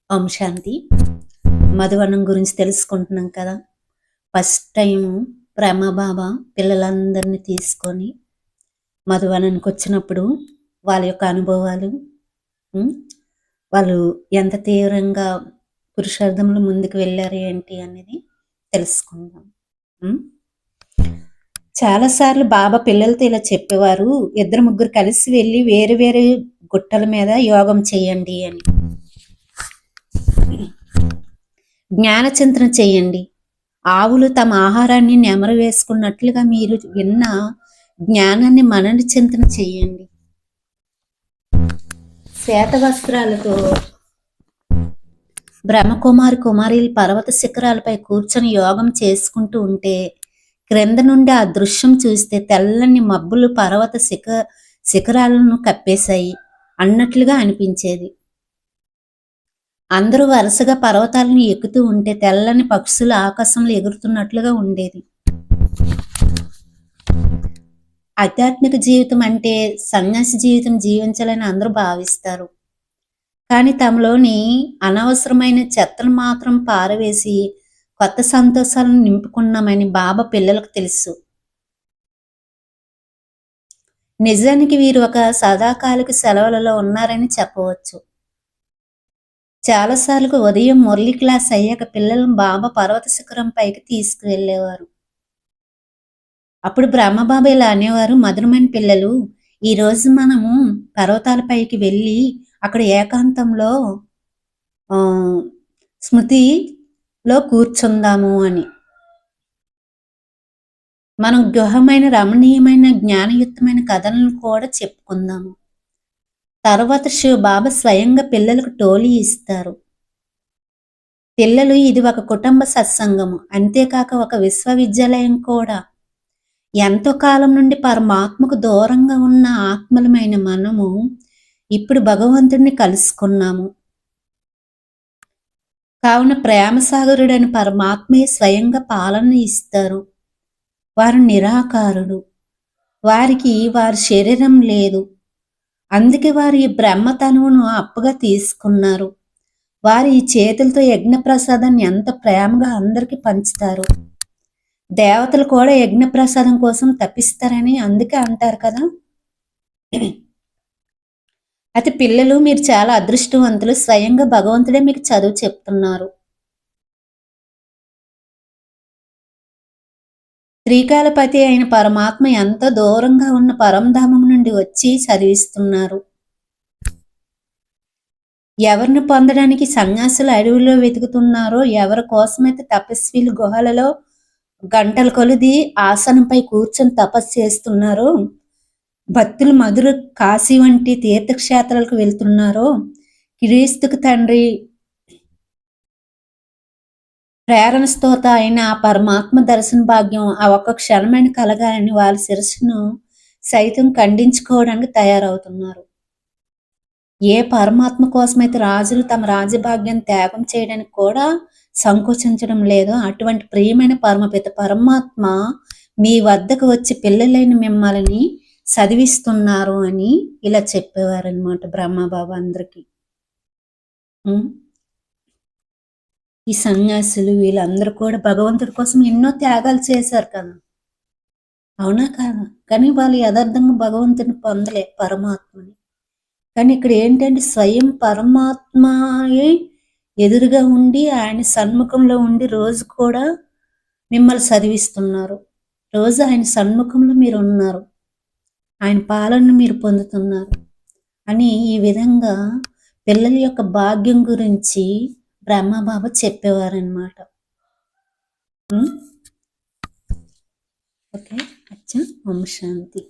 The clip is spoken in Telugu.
ఓం శాంతి. మధువనం గురించి తెలుసుకుంటున్నాం కదా. ఫస్ట్ టైము బ్రహ్మబాబా పిల్లలందరినీ తీసుకొని మధువనానికి వచ్చినప్పుడు వాళ్ళ యొక్క అనుభవాలు, వాళ్ళు ఎంత తీవ్రంగా పురుషార్థంలో ముందుకు వెళ్ళారు ఏంటి అనేది తెలుసుకుందాం. చాలాసార్లు బాబా పిల్లలతో ఇలా చెప్పేవారు, 2-3 కలిసి వెళ్ళి వేరు వేరు గుట్టల మీద యోగం చేయండి అని. జ్ఞానచింతన చేయండి. ఆవులు తమ ఆహారాన్ని నెమరు వేసుకున్నట్లుగా మీరు విన్న జ్ఞానాన్ని మనన చింతన చేయండి. శ్వేత వస్త్రాలతో బ్రహ్మకుమారి కుమారీలు పర్వత శిఖరాలపై కూర్చొని యోగం చేసుకుంటూ ఉంటే క్రింద నుండి ఆ దృశ్యం చూస్తే తెల్లని మబ్బులు పర్వత శిఖరాలను కప్పేశాయి అన్నట్లుగా అనిపించేది. అందరూ వరుసగా పర్వతాలను ఎక్కుతూ ఉంటే తెల్లని పక్షులు ఆకాశంలో ఎగురుతున్నట్లుగా ఉండేది. ఆధ్యాత్మిక జీవితం అంటే సన్యాసి జీవితం జీవించాలని అందరూ భావిస్తారు. కానీ తమలోని అనవసరమైన చెత్తను మాత్రం పారవేసి కొత్త సంతోషాలను నింపుకున్నామని బాబా పిల్లలకు తెలుసు. నిజానికి వీరు ఒక సదాకాలిక సెలవులలో ఉన్నారని చెప్పవచ్చు. చాలాసార్లు ఉదయం మురళి క్లాస్ అయ్యాక పిల్లలను బాబా పర్వత శిఖరం పైకి తీసుకువెళ్ళేవారు. అప్పుడు బ్రహ్మబాబా ఇలా అనేవారు, మధురమైన పిల్లలు, ఈరోజు మనము పర్వతాలపైకి వెళ్ళి అక్కడ ఏకాంతంలో స్మృతిలో కూర్చుందాము అని. మనం గృహమైన రమణీయమైన జ్ఞానయుక్తమైన కథలను కూడా చెప్పుకుందాము. తర్వాత బాబా స్వయంగా పిల్లలకు టోలీ ఇస్తారు. పిల్లలు, ఇది ఒక కుటుంబ సత్సంగము, అంతేకాక ఒక విశ్వవిద్యాలయం కూడా. ఎంతో కాలం నుండి పరమాత్మకు దూరంగా ఉన్న ఆత్మలమైన మనము ఇప్పుడు భగవంతుడిని కలుసుకున్నాము. కావున ప్రేమసాగరుడని పరమాత్మే స్వయంగా పాలన ఇస్తారు. వారు నిరాకారుడు, వారికి వారి శరీరం లేదు. అందుకే వారు ఈ బ్రహ్మతనువును అప్పుగా తీసుకున్నారు. వారు ఈ చేతులతో యజ్ఞప్రసాదాన్ని ఎంత ప్రేమగా అందరికీ పంచుతారు. దేవతలు కూడా యజ్ఞప్రసాదం కోసం తప్పిస్తారని అందుకే అంటారు కదా. అయితే పిల్లలు, మీరు చాలా అదృష్టవంతులు. స్వయంగా భగవంతుడే మీకు చదువు చెప్తున్నారు. త్రికాలపతి అయిన పరమాత్మ ఎంతో దూరంగా ఉన్న పరంధామం నుండి వచ్చి చదివిస్తున్నారు. ఎవరిని పొందడానికి సన్యాసులు అడవిలో వెతుకుతున్నారో, ఎవరి కోసమైతే తపస్వీలు గుహలలో గంటల కొలది ఆసనంపై కూర్చొని తపస్సు చేస్తున్నారో, భక్తులు మధుర కాశీ వంటి తీర్థక్షేత్రాలకు వెళ్తున్నారో, క్రీస్తుకు తండ్రి ప్రేరణ స్తోత అయిన ఆ పరమాత్మ దర్శన భాగ్యం ఆ ఒక్క క్షణమైన కలగాలని వాళ్ళ శిరస్సును సైతం ఖండించుకోవడానికి తయారవుతున్నారు. ఏ పరమాత్మ కోసమైతే రాజులు తమ రాజభాగ్యం త్యాగం చేయడానికి కూడా సంకోచించడం లేదో, అటువంటి ప్రియమైన పరమపిత పరమాత్మ మీ వద్దకు వచ్చి పిల్లలైన మిమ్మల్ని చదివిస్తున్నారు అని ఇలా చెప్పేవారు అనమాట బ్రహ్మబాబా అందరికీ. ఈ సన్యాసులు వీళ్ళందరూ కూడా భగవంతుడి కోసం ఎన్నో త్యాగాలు చేశారు కదా, అవునా కాదా? కానీ వాళ్ళు యథార్థంగా భగవంతుని పొందలే, పరమాత్మని. కానీ ఇక్కడ ఏంటంటే స్వయం పరమాత్మయే ఎదురుగా ఉండి ఆయన సన్ముఖంలో ఉండి రోజు కూడా మిమ్మల్ని చదివిస్తున్నారు. రోజు ఆయన సన్ముఖంలో మీరు ఉన్నారు, ఆయన పాలనను మీరు పొందుతున్నారు అని ఈ విధంగా పిల్లల యొక్క భాగ్యం గురించి బ్రహ్మబాబా చెప్పేవారనమాట. ఓకే, అచ్చా. ఓం శాంతి.